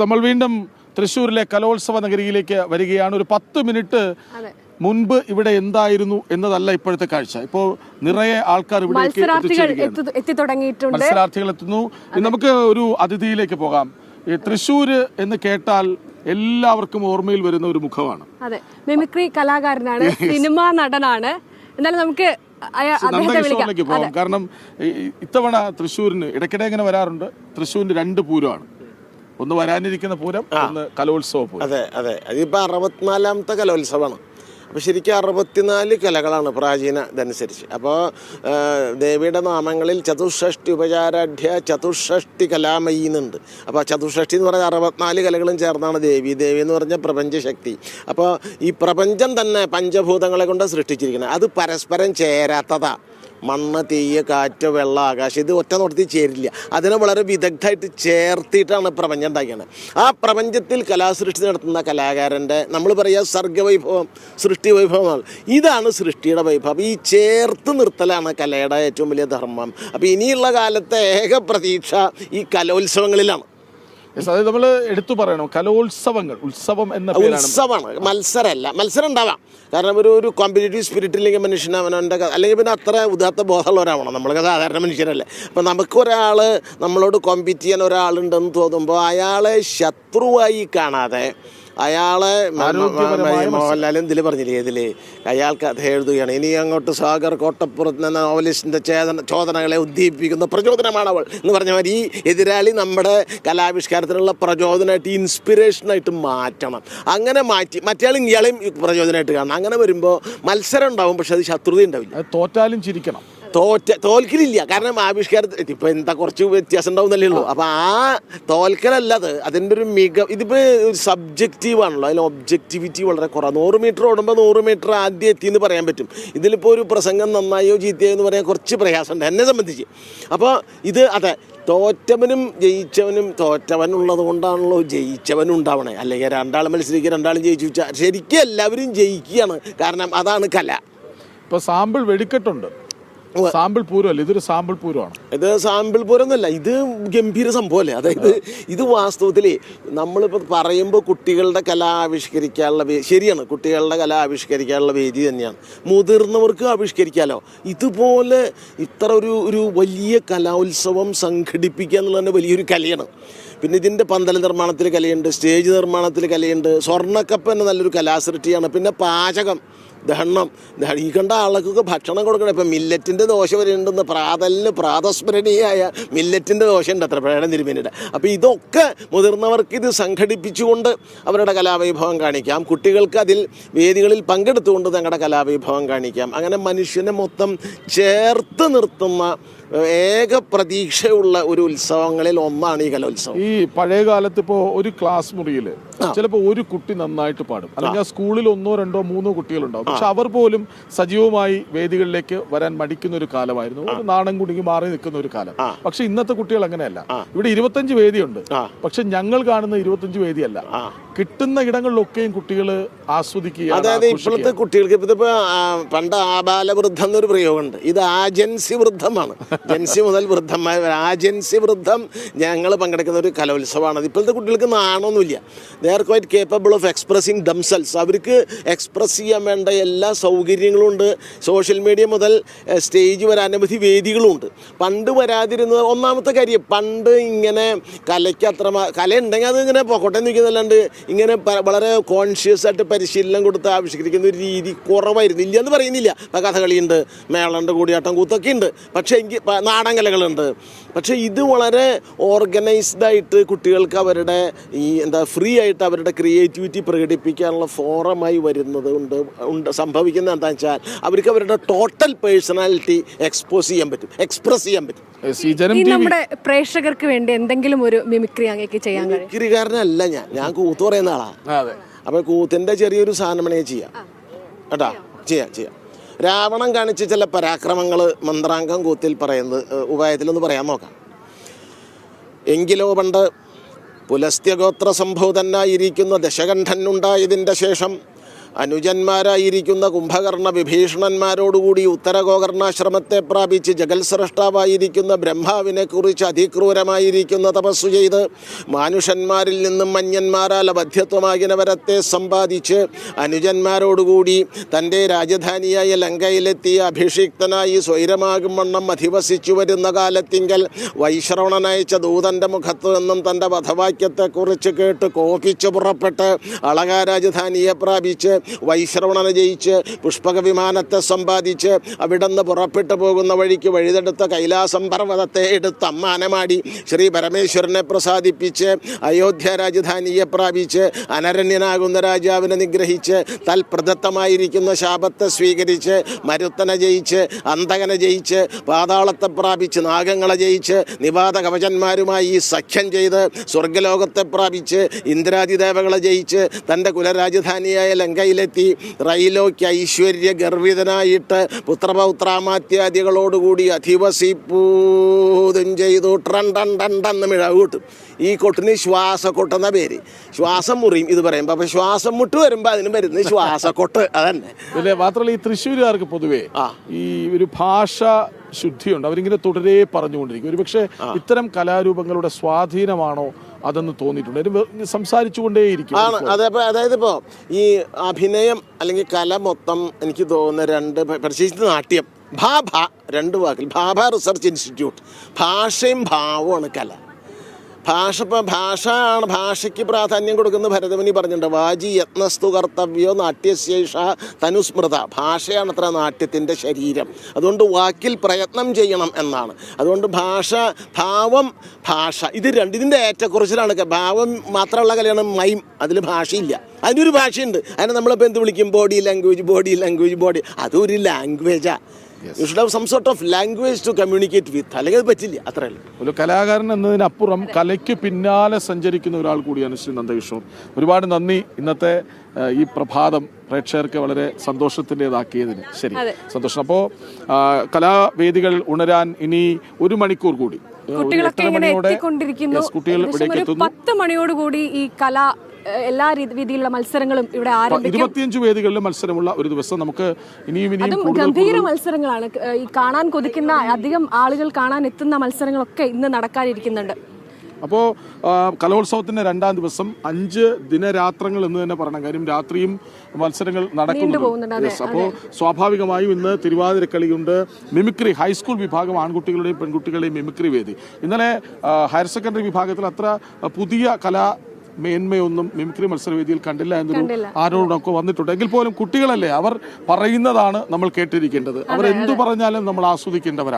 നമ്മൾ വീണ്ടും തൃശ്ശൂരിലെ കലോത്സവ നഗരിയിലേക്ക് വരികയാണ്. ഒരു 10 മിനിറ്റ് മുൻപ് ഇവിടെ എന്തായിരുന്നു എന്നതല്ല ഇപ്പോഴത്തെ കാഴ്ച. ഇപ്പോൾ നിറയെ ആൾക്കാർ ഇവിടേക്ക് മത്സരാർത്ഥികൾ എത്തുന്നു. നമുക്ക് ഒരു അതിഥിയിലേക്ക് പോകാം. ഈ തൃശ്ശൂര് എന്ന് കേട്ടാൽ എല്ലാവർക്കും ഓർമ്മയിൽ വരുന്ന ഒരു മുഖമാണ്. അതെ, മിമിക്രി കലാകാരനാണ്, സിനിമാ നടനാണ്. എന്നാലും നമുക്ക് നന്ദകിഷോറിലേക്ക് പോകാം. കാരണം ഇത്തവണ തൃശ്ശൂരിന് ഇടയ്ക്കിടെ ഇങ്ങനെ വരാറുണ്ട്. തൃശ്ശൂരിന് 2 പൂരമാണ്. ഒന്ന് വരാനിരിക്കുന്ന പൂരം, ഒന്ന് കലോത്സവ പൂരം. അതെ അതെ, അതിപ്പോ 64ാമത്തെ കലോത്സവമാണ്. അപ്പോൾ ശരിക്കും 64 കലകളാണ് പ്രാചീന ഇതനുസരിച്ച്. അപ്പോൾ ദേവിയുടെ നാമങ്ങളിൽ ചതുഷ്ഷഷ്ടി ഉപചാരാഢ്യ ചതുഷ്ഷഷ്ടി കലാമയി എന്നുണ്ട്. അപ്പോൾ ചതുഷ്ഷഷ്ടി എന്ന് പറഞ്ഞാൽ 64 കലകളും ചേർന്നാണ് ദേവി. ദേവി എന്ന് പറഞ്ഞാൽ പ്രപഞ്ചശക്തി. അപ്പോൾ ഈ പ്രപഞ്ചം തന്നെ പഞ്ചഭൂതങ്ങളെ കൊണ്ട് സൃഷ്ടിച്ചിരിക്കുന്നത്. അത് പരസ്പരം ചേരാത്തതാണ്. മണ്ണ്, തീയ്, കാറ്റ്, വെള്ളം, ആകാശം, ഇത് ഒറ്റ നോട്ടത്തിൽ ചേരില്ല. അതിനെ വളരെ വിദഗ്ധമായിട്ട് ചേർത്തിട്ടാണ് പ്രപഞ്ചം ഉണ്ടാക്കിയത്. ആ പ്രപഞ്ചത്തിൽ കലാസൃഷ്ടി നടത്തുന്ന കലാകാരൻ്റെ നമ്മൾ പറയുക സർഗവൈഭവം, സൃഷ്ടി വൈഭവമാണ്. ഇതാണ് സൃഷ്ടിയുടെ വൈഭവം. ഈ ചേർത്ത് നിർത്തലാണ് കലയുടെ ഏറ്റവും വലിയ ധർമ്മം. അപ്പോൾ ഇനിയുള്ള കാലത്തെ ഏക പ്രതീക്ഷ ഈ കലോത്സവങ്ങളിലാണ്. അതായത് നമ്മൾ എടുത്തു പറയണം, കലോത്സവങ്ങൾ, ഉത്സവം എന്ന ഉത്സവമാണ്, മത്സരമല്ല. മത്സരം ഉണ്ടാവാം, കാരണം ഒരു കോമ്പറ്റേറ്റീവ് സ്പിരിറ്റ് ഇല്ലെങ്കിൽ മനുഷ്യന് അവനവൻ്റെ, അല്ലെങ്കിൽ പിന്നെ അത്ര ഉദാത്ത ബോധമുള്ളവരാവണം. നമ്മൾ സാധാരണ മനുഷ്യരല്ലേ. അപ്പം നമുക്കൊരാൾ നമ്മളോട് കോമ്പീറ്റ് ചെയ്യാൻ ഒരാളുണ്ടെന്ന് തോന്നുമ്പോൾ അയാളെ ശത്രുവായി കാണാതെ അയാളെ മോഹൻലാൽ ഇതിൽ പറഞ്ഞില്ലേ, ഇതിൽ അയാൾ കഥ എഴുതുകയാണ്. ഇനി അങ്ങോട്ട് സാഗർ കോട്ടപ്പുറത്ത് എന്ന നോവലിസ്റ്റിൻ്റെ ചോദനകളെ ഉദ്ദീപിക്കുന്ന പ്രചോദനമാണ് അവൾ എന്ന് പറഞ്ഞ മാതിരി ഈ എതിരാളി നമ്മുടെ കലാവിഷ്കാരത്തിനുള്ള പ്രചോദനമായിട്ട്, ഇൻസ്പിറേഷനായിട്ട് മാറ്റണം. അങ്ങനെ മാറ്റി മറ്റേയാളും ഇയാളെയും പ്രചോദനമായിട്ട് കാണണം. അങ്ങനെ വരുമ്പോൾ മത്സരം ഉണ്ടാവും, പക്ഷെ അത് ശത്രുത ഉണ്ടാവില്ല. തോറ്റാലും ചിരിക്കണം. തോൽക്കലില്ല, കാരണം ആവിഷ്കാരത്തിൽ ഇപ്പം എന്താ കുറച്ച് വ്യത്യാസം ഉണ്ടാവുന്നല്ലേ ഉള്ളൂ. അപ്പം ആ തോൽക്കലല്ലത്, അതിൻ്റെ ഒരു മികവ്. ഇതിപ്പോൾ സബ്ജക്റ്റീവാണല്ലോ, അതിൽ ഒബ്ജക്റ്റിവിറ്റി വളരെ കുറവാണ്. 100 മീറ്റർ ഓടുമ്പോൾ 100 മീറ്റർ ആദ്യം എത്തിയെന്ന് പറയാൻ പറ്റും. ഇതിലിപ്പോൾ ഒരു പ്രസംഗം നന്നായോ ചീത്തയോ എന്ന് പറയാൻ കുറച്ച് പ്രയാസമുണ്ട് എന്നെ സംബന്ധിച്ച്. അപ്പോൾ ഇത് അതെ, തോറ്റവനും ജയിച്ചവനും, തോറ്റവനുള്ളത് കൊണ്ടാണല്ലോ ജയിച്ചവനും ഉണ്ടാവണേ. അല്ലെങ്കിൽ 2 ആൾ മത്സരിക്കുക, 2 ആളും ജയിച്ചു വെച്ചാൽ ശരിക്കും എല്ലാവരും ജയിക്കുകയാണ്. കാരണം അതാണ് കല. ഇപ്പോൾ സാമ്പിൾ വെടിക്കെട്ടുണ്ട്, സാമ്പിൾ പൂരമല്ല, ഇതൊരു സാമ്പിൾ പൂരമാണ്. ഇത് സാമ്പിൾ പൂരം എന്നല്ല, ഇത് ഗംഭീര സംഭവമല്ലേ. അതായത് ഇത് വാസ്തവത്തിൽ നമ്മളിപ്പോൾ പറയുമ്പോൾ കുട്ടികളുടെ കല ആവിഷ്കരിക്കാനുള്ള ശരിയാണ്, കുട്ടികളുടെ കല ആവിഷ്കരിക്കാനുള്ള വേദി തന്നെയാണ്. മുതിർന്നവർക്ക് ആവിഷ്കരിക്കാമല്ലോ. ഇതുപോലെ ഇത്ര ഒരു വലിയ കലോത്സവം സംഘടിപ്പിക്കുക എന്നുള്ളത് തന്നെ വലിയൊരു കലയാണ്. പിന്നെ ഇതിൻ്റെ പന്തൽ നിർമ്മാണത്തിൽ കലയുണ്ട്, സ്റ്റേജ് നിർമ്മാണത്തിൽ കലയുണ്ട്, സ്വർണ്ണക്കപ്പ് തന്നെ നല്ലൊരു കലാസൃഷ്ടിയാണ്. പിന്നെ പാചകം, ദഹനം, ഈ കണ്ട ആൾക്കൊക്കെ ഭക്ഷണം കൊടുക്കണം. ഇപ്പം മില്ലറ്റിൻ്റെ ദോശ വരെയുണ്ടെന്ന് പ്രാതലിന് പ്രാതസ്മരണീയായ മില്ലറ്റിൻ്റെ ദോശ ഉണ്ട് അത്ര പ്രേടം തിരുമേനിയുടെ. അപ്പോൾ ഇതൊക്കെ മുതിർന്നവർക്ക് ഇത് സംഘടിപ്പിച്ചുകൊണ്ട് അവരുടെ കലാവൈഭവം കാണിക്കാം. കുട്ടികൾക്ക് അതിൽ വേദികളിൽ പങ്കെടുത്തുകൊണ്ട് തങ്ങളുടെ കലാവൈഭവം കാണിക്കാം. അങ്ങനെ മനുഷ്യനെ മൊത്തം ചേർത്ത് നിർത്തുന്ന ഏക പ്രതീക്ഷയുള്ള ഒരു ഉത്സവങ്ങളിൽ ഒന്നാണ് ഈ കലോത്സവം. ഈ പഴയ കാലത്ത് ഇപ്പോൾ ഒരു ക്ലാസ് മുറിയിൽ ചിലപ്പോൾ ഒരു കുട്ടി നന്നായിട്ട് പാടും, അല്ലെങ്കിൽ സ്കൂളിൽ 1, 2, 3 കുട്ടികളുണ്ടാവും. പക്ഷെ അവർ പോലും സജീവമായി വേദികളിലേക്ക് വരാൻ മടിക്കുന്ന ഒരു കാലമായിരുന്നു. ഒരു നാണം കുടുങ്ങി മാറി നിൽക്കുന്ന ഒരു കാലം. പക്ഷെ ഇന്നത്തെ കുട്ടികൾ അങ്ങനെയല്ല. ഇവിടെ 25 വേദിയുണ്ട്, പക്ഷെ ഞങ്ങൾ കാണുന്ന 25 വേദിയല്ല. കിട്ടുന്ന ഇടങ്ങളിലൊക്കെയും കുട്ടികൾ ആസ്വദിക്കുക. അതായത് ഇപ്പോഴത്തെ കുട്ടികൾക്ക് ഇതിപ്പോ പണ്ട് ആബാലവൃദ്ധം എന്നൊരു പ്രയോഗമുണ്ട്. ഇത് ആജൻസി വൃദ്ധമാണ്. ജൻസി മുതൽ വൃദ്ധമായ ആജൻസി വൃദ്ധം ഞങ്ങൾ പങ്കെടുക്കുന്ന ഒരു കലോത്സവമാണ്. അത് ഇപ്പോഴത്തെ കുട്ടികൾക്ക് നാണമൊന്നുമില്ല. They are quite capable of expressing themselves. അവർക്ക് എക്സ്പ്രസ് ചെയ്യാൻ വേണ്ട എല്ലാ സൗകര്യങ്ങളും ഉണ്ട്. സോഷ്യൽ മീഡിയ മുതൽ സ്റ്റേജ് വരെ അനവധി വേദികളുമുണ്ട്. പണ്ട് വരാതിരുന്നത് ഒന്നാമത്തെ കാര്യം, പണ്ട് ഇങ്ങനെ കലയ്ക്ക് അത്ര കല ഉണ്ടെങ്കിൽ അത് ഇങ്ങനെ പൊക്കോട്ടെ നിൽക്കുന്നല്ലാണ്ട് ഇങ്ങനെ വളരെ കോൺഷ്യസ് ആയിട്ട് പരിശീലനം കൊടുത്ത് ആവിഷ്കരിക്കുന്ന ഒരു രീതി കുറവായിരുന്നു. ഇല്ലയെന്ന് പറയുന്നില്ല. കഥകളിയുണ്ട്, മേളണ്ട്, കൂടിയാട്ടം, കൂത്തൊക്കെ ഉണ്ട്. പക്ഷേ എങ്കിൽ നാടൻകലകളുണ്ട്. പക്ഷേ ഇത് വളരെ ഓർഗനൈസ്ഡായിട്ട് കുട്ടികൾക്ക് അവരുടെ ഈ ഫ്രീ ആയിട്ട് അവരുടെ ക്രിയേറ്റിവിറ്റി പ്രകടിപ്പിക്കാനുള്ള ഫോറമായി വരുന്നത് ഉണ്ട്. സംഭവിക്കുന്നത് എന്താണെന്ന് വെച്ചാൽ അവർക്ക് അവരുടെ ടോട്ടൽ പേഴ്സണാലിറ്റി എക്സ്പ്രസ് ചെയ്യാൻ പറ്റും. നമ്മുടെ പ്രേക്ഷകർക്ക് വേണ്ടി എന്തെങ്കിലും ഒരു മിമിക്രി അങ്ങേക്ക് ചെയ്യാൻ കഴിയും? മിമിക്രിക്കാരനല്ല ഞാൻ കൂത്ത് പറയുന്ന ആളാണ്. അപ്പോൾ കൂത്തിൻ്റെ ചെറിയൊരു സാധനമാണ് ചെയ്യാം കേട്ടോ. ചെയ്യാം. രാവണൻ കാണിച്ച ചില പരാക്രമങ്ങൾ മന്ത്രാംഗം കൂത്തിൽ പറയുന്നത് ഉപായത്തിലൊന്ന് പറയാൻ നോക്കാം. എങ്കിലോ പണ്ട് പുലസ്ത്യഗോത്ര സംഭൂതനായിരിക്കുന്ന ദശകണ്ഠനുണ്ടായതിൻ്റെ ശേഷം അനുജന്മാരായിരിക്കുന്ന കുംഭകർണ വിഭീഷണന്മാരോടുകൂടി ഉത്തര ഗോകർണാശ്രമത്തെ പ്രാപിച്ച് ജഗത്സ്രഷ്ടാവായിരിക്കുന്ന ബ്രഹ്മാവിനെ കുറിച്ച് അതിക്രൂരമായിരിക്കുന്ന തപസ്സു ചെയ്ത് മാനുഷന്മാരിൽ നിന്നും മന്യന്മാരാൽ അബദ്ധ്യത്വമാകിനവരത്തെ സമ്പാദിച്ച് അനുജന്മാരോടുകൂടി തൻ്റെ രാജധാനിയായ ലങ്കയിലെത്തിയ അഭിഷിക്തനായി സ്വൈരമാകും വണ്ണം അധിവസിച്ചു വരുന്ന കാലത്തിങ്കൽ വൈശ്രവണനയച്ച ദൂതൻ്റെ മുഖത്തു നിന്നും തൻ്റെ വധവാക്യത്തെക്കുറിച്ച് കേട്ട് കോപിച്ച് പുറപ്പെട്ട് അളകാ രാജധാനിയെ പ്രാപിച്ച് വൈശ്രവണനെ ജയിച്ച് പുഷ്പക വിമാനത്തെ സമ്പാദിച്ച് അവിടുന്ന് പുറപ്പെട്ടു പോകുന്ന വഴിക്ക് വഴിതെടുത്ത കൈലാസം പർവ്വതത്തെ എടുത്ത് അമ്മാനമാടി ശ്രീ പരമേശ്വരനെ പ്രസാദിപ്പിച്ച് അയോധ്യ രാജധാനിയെ പ്രാപിച്ച് അനരണ്യനാകുന്ന രാജാവിനെ നിഗ്രഹിച്ച് തൽപ്രദത്തമായിരിക്കുന്ന ശാപത്തെ സ്വീകരിച്ച് മരുത്തനെ ജയിച്ച് അന്തകനെ ജയിച്ച് പാതാളത്തെ പ്രാപിച്ച് നാഗങ്ങളെ ജയിച്ച് നിവാത കവചന്മാരുമായി സഖ്യം ചെയ്ത് സ്വർഗലോകത്തെ പ്രാപിച്ച് ഇന്ദ്രാദിദേവകളെ ജയിച്ച് തൻ്റെ കുലരാജധാനിയായ ലങ്കയിലെത്തി റൈലോയ്ക്ക് ഐശ്വര്യ ഗർവിതനായിട്ട് പുത്രപൗത്രാമാത്യാദികളോടുകൂടി അധിവസിപ്പൂതും ചെയ്തു ടണ്ടെന്ന് മിഴകൂട്ടും. ഈ കൊട്ടിന് ശ്വാസക്കൊട്ടെന്ന പേര്. ശ്വാസം മുറിയും ഇത് പറയുമ്പോൾ. അപ്പം ശ്വാസം മുട്ട് വരുമ്പോൾ അതിന് വരുന്നത് ശ്വാസക്കൊട്ട്. അതന്നെ. അല്ലേ? മാത്രമല്ല ഈ തൃശ്ശൂരുകാർക്ക് പൊതുവേ ഈ ഒരു ഭാഷ ശുദ്ധിയുണ്ട്. അവരിങ്ങനെ തുടരെ പറഞ്ഞുകൊണ്ടിരിക്കും. ഒരുപക്ഷെ ഇത്തരം കലാരൂപങ്ങളുടെ സ്വാധീനമാണോ അതെന്ന് തോന്നിയിട്ടുണ്ട്. സംസാരിച്ചുകൊണ്ടേയിരിക്കും. അതായത് ഇപ്പോൾ ഈ അഭിനയം അല്ലെങ്കിൽ കല മൊത്തം എനിക്ക് തോന്നുന്ന രണ്ട്, പ്രത്യേകിച്ച് നാട്യം, ഭാഭ, രണ്ട് വാക്കിൽ ഭാഭ റിസർച്ച് ഇൻസ്റ്റിറ്റ്യൂട്ട്. ഭാഷയും ഭാവമാണ് കല. ഭാഷയാണ് ഭാഷയ്ക്ക് പ്രാധാന്യം കൊടുക്കുന്ന ഭരതമുനി പറഞ്ഞിട്ടുണ്ട്. വാജി യത്നസ്തു കർത്തവ്യോ നാട്യശേഷ തനുസ്മൃത. ഭാഷയാണ് അത്ര നാട്യത്തിൻ്റെ ശരീരം. അതുകൊണ്ട് വാക്കിൽ പ്രയത്നം ചെയ്യണം എന്നാണ്. അതുകൊണ്ട് ഭാഷ, ഭാവം, ഭാഷ, ഇത് ഇതിൻ്റെ ഏറ്റക്കുറച്ചിലാണ്. ഭാവം മാത്രമുള്ള കലയാണ് മൈം. അതിൽ ഭാഷയില്ല. അതിനൊരു ഭാഷയുണ്ട്. അതിനെ നമ്മളിപ്പോൾ എന്ത് വിളിക്കും? Body language. അതൊരു ലാംഗ്വേജാണ്. You should have some sort of language to communicate with. അല്ലെങ്കിൽ അത് പറ്റില്ല. അത്രയല്ല. ഒരു കലാകാരൻ എന്നതിനപ്പുറം കലയ്ക്ക് പിന്നാലെ സഞ്ചരിക്കുന്ന ഒരാൾ കൂടിയാണ് ശ്രീ നന്ദകിഷോർ. ഒരുപാട് നന്ദി ഇന്നത്തെ ഈ പ്രഭാതം പ്രേക്ഷകർക്ക് വളരെ സന്തോഷത്തിൻ്റെതാക്കിയതിന്. ശരി, സന്തോഷം. അപ്പോൾ കലാവേദികൾ ഉണരാൻ ഇനി 1 മണിക്കൂർ കൂടി. കുട്ടികളൊക്കെ ഇങ്ങനെ എത്തിക്കൊണ്ടിരിക്കുന്നു. കുട്ടികൾ ഇവിടേക്ക് എത്തുന്നു. 10 മണിയോടുകൂടി ഈ കല എല്ലാ രീതിയിലുള്ള മത്സരങ്ങളും ഇവിടെ ആരംഭിക്കും. 25 വേദികളിൽ മത്സരമുള്ള ഒരു ദിവസം. നമുക്ക് ഇനിയും ഗംഭീര മത്സരങ്ങളാണ്. ഈ കാണാൻ കൊതിക്കുന്ന, അധികം ആളുകൾ കാണാൻ എത്തുന്ന മത്സരങ്ങളൊക്കെ ഇന്ന് നടക്കാനിരിക്കുന്നുണ്ട്. അപ്പോൾ കലോത്സവത്തിൻ്റെ 2ാം ദിവസം 5 ദിനരാത്രങ്ങൾ എന്ന് തന്നെ പറയണം. കാര്യം രാത്രിയും മത്സരങ്ങൾ നടക്കുന്നുണ്ട്. അപ്പോൾ സ്വാഭാവികമായും ഇന്ന് തിരുവാതിരക്കളിയുണ്ട്, മിമിക്രി, ഹൈസ്കൂൾ വിഭാഗം ആൺകുട്ടികളുടെയും പെൺകുട്ടികളുടെയും മിമിക്രി വേദി. ഇന്നലെ ഹയർ സെക്കൻഡറി വിഭാഗത്തിൽ അത്ര പുതിയ മേന്മയൊന്നും മിമിക്രി മത്സരവേദിയിൽ കണ്ടില്ല എന്നൊരു ആരോടൊക്കെ വന്നിട്ടുണ്ട്. എങ്കിൽ പോലും കുട്ടികളല്ലേ, അവർ പറയുന്നതാണ് നമ്മൾ കേട്ടിരിക്കേണ്ടത്. അവർ എന്തു പറഞ്ഞാലും നമ്മൾ ആസ്വദിക്കേണ്ടവരാണ്.